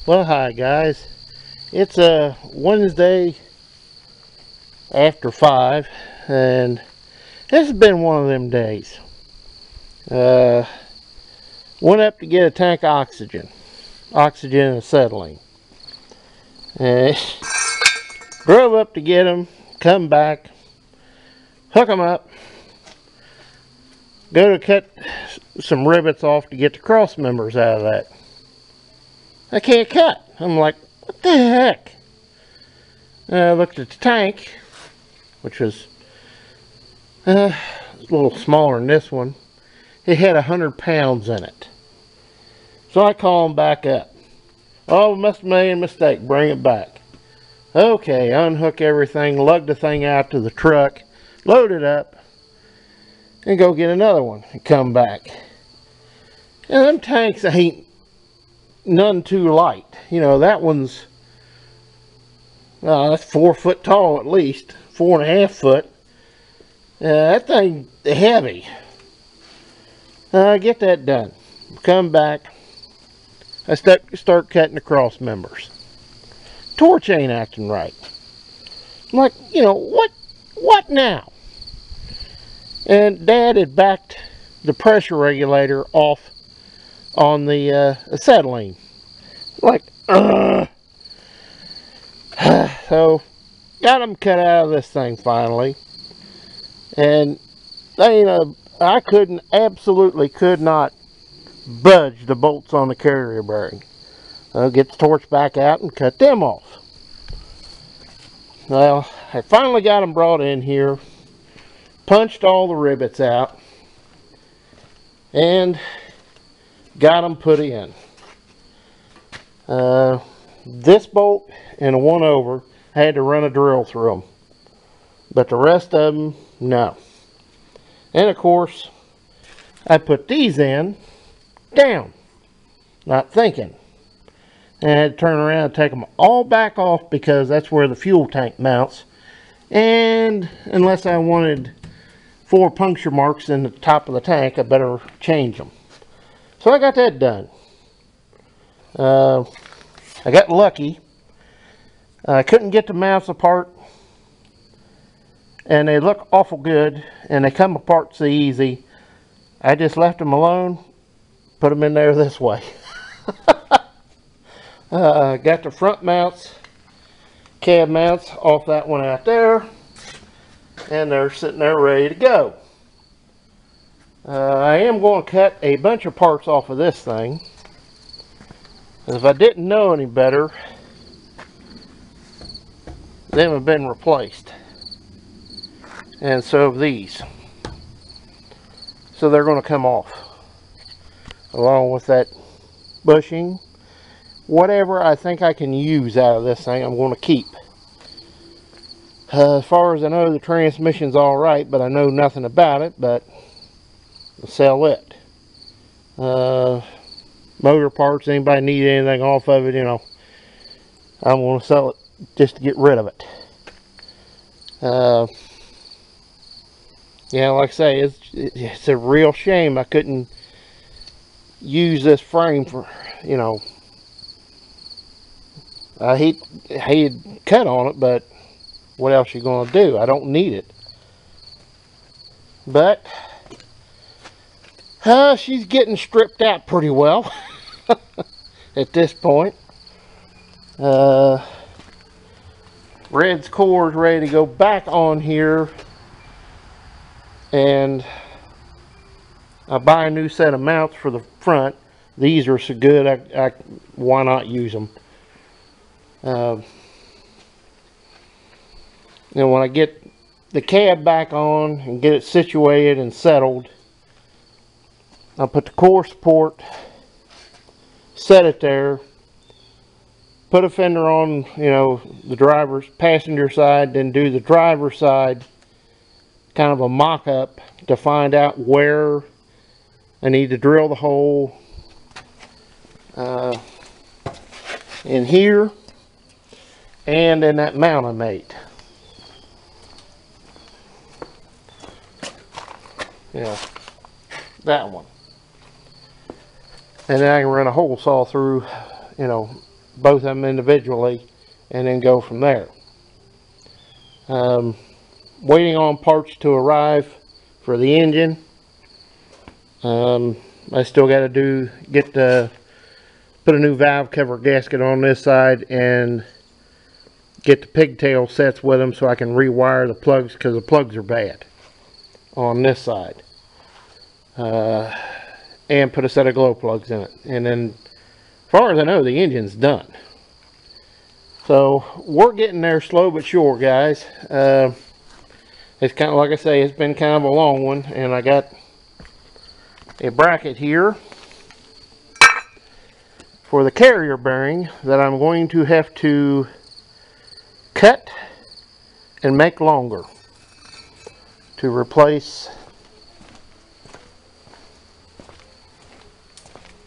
Well, hi guys. It's a Wednesday after 5, and this has been one of them days. Uh, Went up to get a tank of oxygen and acetylene. And drove up to get them, come back, hook them up, go to cut some rivets off to get the cross members out of that. I can't cut. I'm like, what the heck? I looked at the tank, which was a little smaller than this one. It had 100 pounds in it. So I call them back up. Oh, we must have made a mistake. Bring it back. Okay, unhook everything, lug the thing out to the truck, load it up, and go get another one and come back. And them tanks ain't none too light. You know, that one's that's 4 foot tall at least, 4.5 foot. That thing heavy. Get that done. Come back. I start cutting the cross members. Torch ain't acting right. I'm like, you know, what now? And Dad had backed the pressure regulator off on the acetylene. Like, so got them cut out of this thing finally. And I absolutely could not budge the bolts on the carrier bearing. Get the torch back out and cut them off. Well, I finally got them brought in here, punched all the rivets out, and got them put in. This bolt and the one over, I had to run a drill through them, but the rest of them, no. And of course, I put these in down, not thinking. And I had to turn around and take them all back off because that's where the fuel tank mounts. And unless I wanted 4 puncture marks in the top of the tank, I better change them. So I got that done. I got lucky. I couldn't get the mounts apart, and they look awful good, and they come apart so easy. I just left them alone, put them in there this way. Got the front mounts, cab mounts off that one out there, and they're sitting there ready to go. I am going to cut a bunch of parts off of this thing. If I didn't know any better, them have been replaced. And so have these. So they're going to come off. Along with that bushing. Whatever I think I can use out of this thing, I'm going to keep. As far as I know, the transmission's alright, but I know nothing about it, but I'll sell it. Motor parts, anybody need anything off of it, you know, I'm going to sell it just to get rid of it. Yeah, like I say, it's a real shame I couldn't use this frame for, you know, I hate cut on it, but what else you going to do? I don't need it. But she's getting stripped out pretty well at this point. Red's core is ready to go back on here, and I buy a new set of mounts for the front. These are so good, why not use them? And when I get the cab back on and get it situated and settled, I'll put the core support, set it there, put a fender on, you know, the passenger side, then do the driver's side, kind of a mock-up to find out where I need to drill the hole in here and in that mount I made. Yeah, that one. And then I can run a hole saw through, you know, both of them individually, and then go from there. Waiting on parts to arrive for the engine. I still got to put a new valve cover gasket on this side and get the pigtail sets with them so I can rewire the plugs, because the plugs are bad on this side. And put a set of glow plugs in it. And then, as far as I know, the engine's done. So we're getting there slow but sure, guys. It's kind of, like I say, it's been kind of a long one, and I got a bracket here for the carrier bearing that I'm going to have to cut and make longer to replace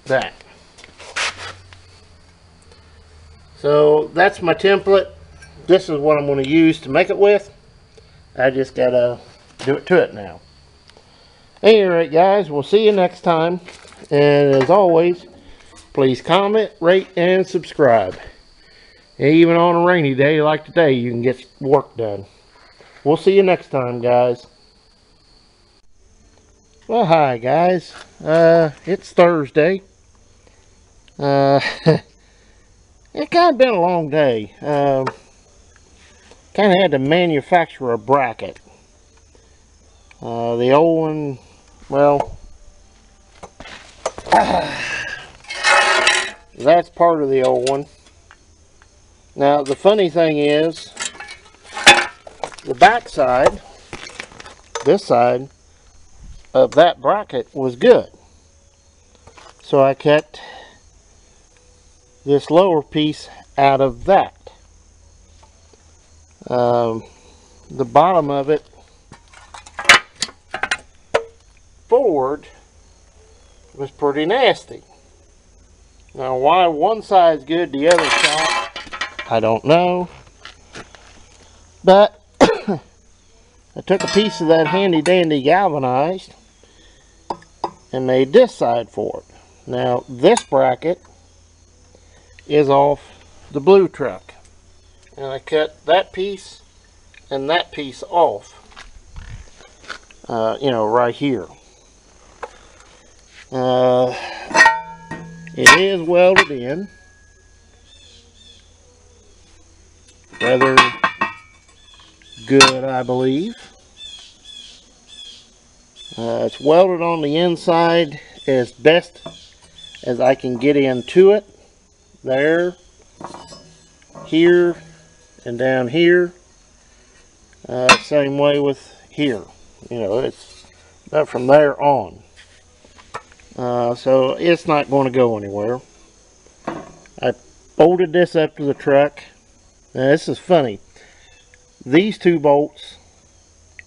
that. So that's my template. This is what I'm going to use to make it with. I just gotta do it to it now. Alright guys, we'll see you next time. And as always, please comment, rate, and subscribe. And even on a rainy day like today, you can get work done. We'll see you next time, guys. Well, hi guys. It's Thursday. It kind of been a long day. Kind of had to manufacture a bracket. The old one, well, that's part of the old one. Now the funny thing is, the back side, this side of that bracket was good. So I cut this lower piece out of that. The bottom of it forward was pretty nasty. Now why one side's good, the other side, I don't know. But I took a piece of that handy dandy galvanized and made this side for it. Now this bracket is off the blue truck, and I cut that piece and that piece off, you know, right here. It is welded in rather good, I believe. It's welded on the inside as best as I can get into it. There, here, and down here. Same way with here. You know, it's not from there on. So it's not going to go anywhere. I bolted this up to the truck. Now this is funny. These two bolts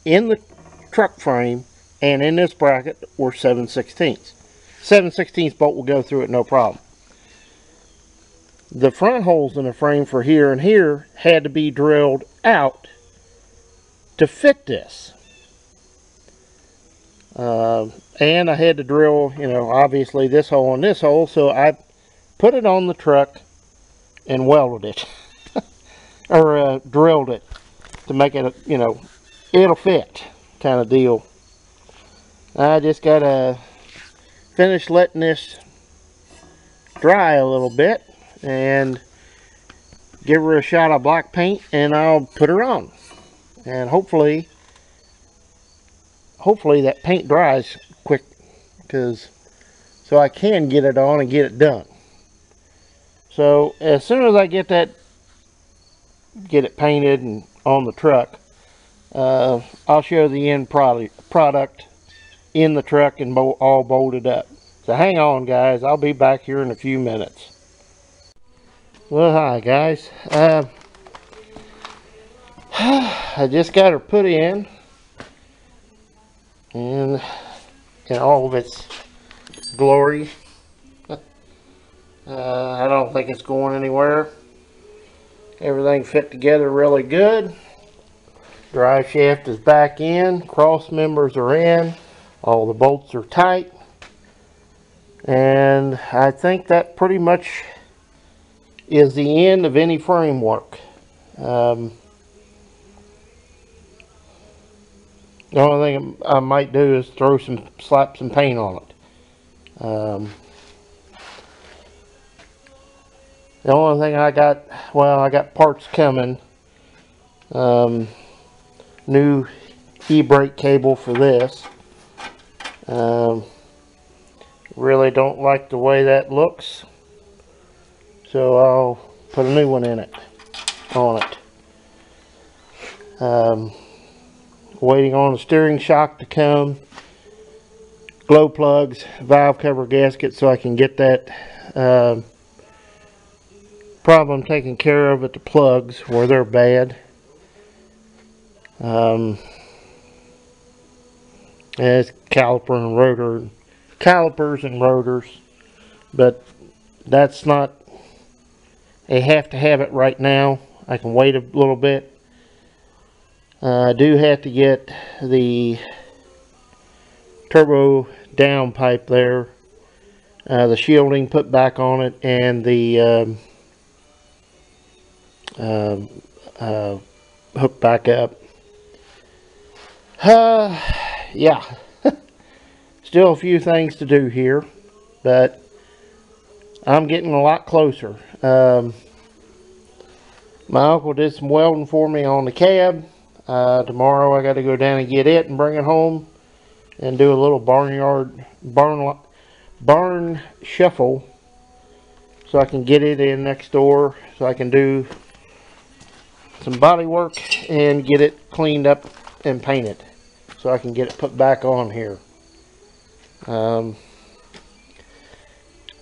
in the truck frame and in this bracket were 7/16. 7/16 bolt will go through it no problem. The front holes in the frame for here and here had to be drilled out to fit this. And I had to drill, you know, obviously this hole and this hole, so I put it on the truck and welded it. Or drilled it to make it, you know, it'll fit kind of deal. I just gotta finish letting this dry a little bit and give her a shot of black paint, and I'll put her on. And hopefully that paint dries quick, so I can get it on and get it done. So as soon as I get it painted and on the truck, I'll show the end product in the truck and all bolted up. So hang on guys, I'll be back here in a few minutes. Well, hi guys. I just got her put in, and in all of its glory. I don't think it's going anywhere. Everything fit together really good. Drive shaft is back in, cross members are in, all the bolts are tight, and I think that pretty much is the end of any framework. The only thing I might do is slap some paint on it. The only thing I got parts coming. New e-brake cable for this. Really don't like the way that looks, so I'll put a new one in it, on it. Waiting on the steering shock to come, glow plugs, valve cover gasket, so I can get that problem taken care of at the plugs where they're bad. It's calipers and rotors, but that's not a have to have it right now. I can wait a little bit. I do have to get the turbo downpipe there, the shielding put back on it, and the hook back up. Yeah. Still a few things to do here, but I'm getting a lot closer. My uncle did some welding for me on the cab. Tomorrow I got to go down and get it and bring it home and do a little barn shuffle, so I can get it in next door, so I can do some body work and get it cleaned up and painted, so I can get it put back on here. I'm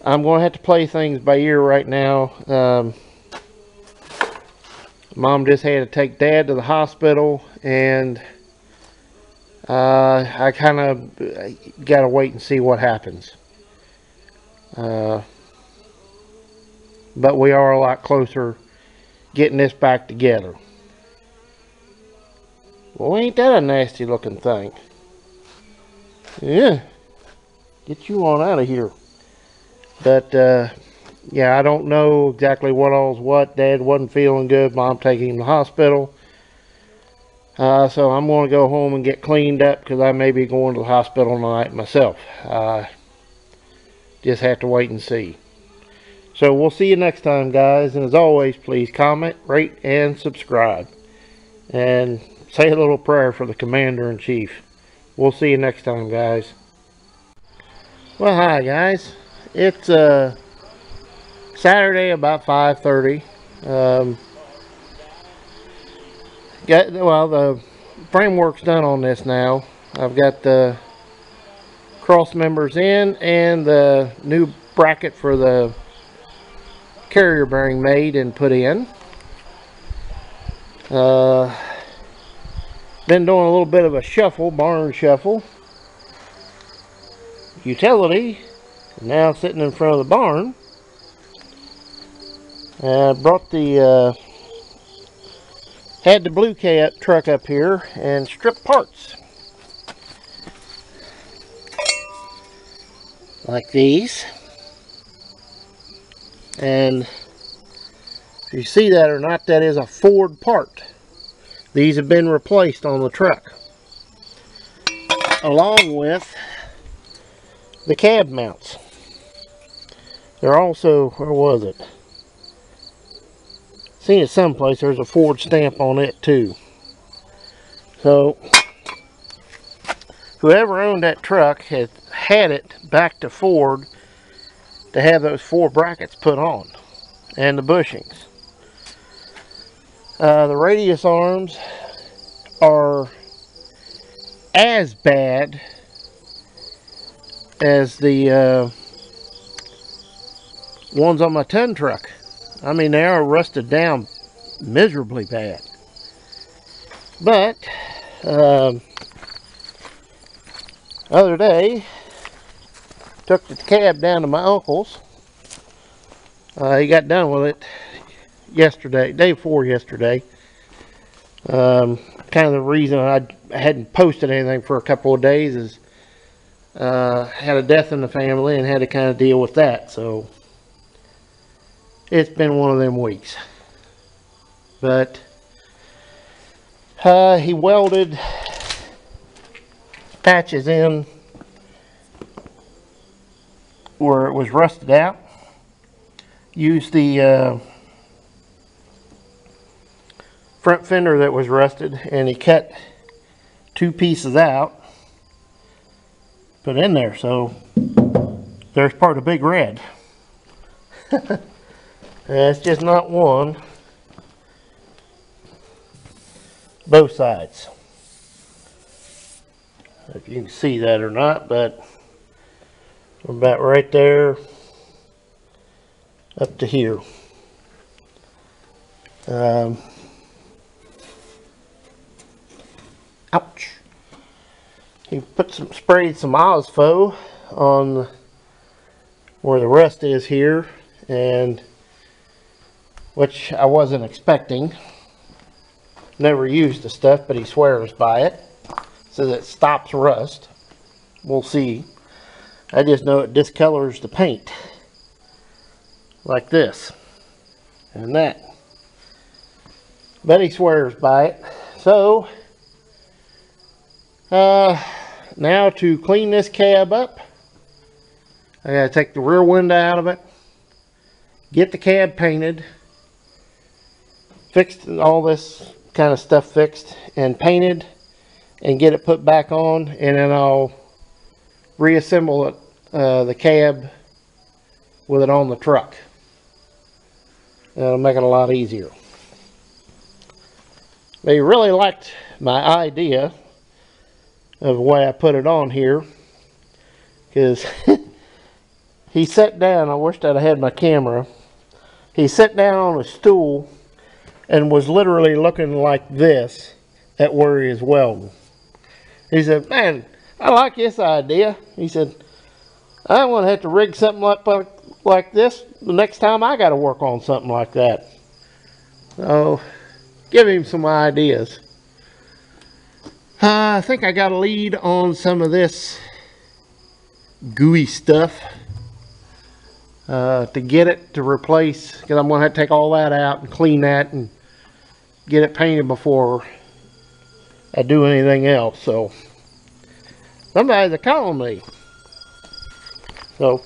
going to have to play things by ear right now. Mom just had to take Dad to the hospital, and I kind of got to wait and see what happens. But we are a lot closer getting this back together. Well, ain't that a nasty looking thing? Yeah. Get you on out of here. But, yeah, I don't know exactly what all's what. Dad wasn't feeling good. Mom taking him to the hospital. So I'm going to go home and get cleaned up, because I may be going to the hospital tonight myself. Just have to wait and see. So we'll see you next time, guys. And as always, please comment, rate, and subscribe. And say a little prayer for the Commander-in-Chief. We'll see you next time, guys. Well, hi guys. It's Saturday about 5:30. The framework's done on this now. I've got the cross members in and the new bracket for the carrier bearing made and put in. Been doing a little bit of a shuffle, barn shuffle. Utility, now sitting in front of the barn. Brought the had the blue cat truck up here and stripped parts like these. And if you see that or not, that is a Ford part. These have been replaced on the truck, along with the cab mounts. They're also, where was it? Seen it someplace. There's a Ford stamp on it too. So whoever owned that truck had it back to Ford to have those 4 brackets put on, and the bushings. The radius arms are as bad as the ones on my ton truck. I mean, they are rusted down miserably bad. But other day, took the cab down to my uncle's. He got done with it yesterday, day before yesterday. Kind of the reason I hadn't posted anything for a couple of days is had a death in the family and had to kind of deal with that. So it's been one of them weeks. But he welded patches in where it was rusted out. Used the front fender that was rusted, and he cut 2 pieces out, put in there, so there's part of big red. It's just not one, both sides. If you can see that or not, but we're about right there up to here. Ouch. He put sprayed some Osfo on where the rust is here, and which I wasn't expecting. Never used the stuff, but he swears by it. Says it stops rust. We'll see. I just know it discolors the paint like this and that, but he swears by it. So now to clean this cab up, I gotta take the rear window out of it, get the cab painted, fixed, all this kind of stuff fixed and painted, and get it put back on, and then I'll reassemble it, the cab with it on the truck. That'll make it a lot easier. They really liked my idea of the way I put it on here, because he sat down. I wished I'd had my camera. He sat down on a stool and was literally looking like this at where he was welding. He said, "Man, I like this idea." He said, "I don't want to have to rig something like this the next time I got to work on something like that." So, give him some ideas. I think I got a lead on some of this gooey stuff to get it to replace, because I'm going to have to take all that out and clean that and get it painted before I do anything else. So somebody's calling me. So at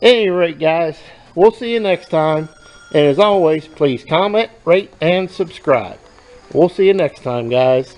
any rate, guys, we'll see you next time, and as always, please comment, rate, and subscribe. We'll see you next time, guys.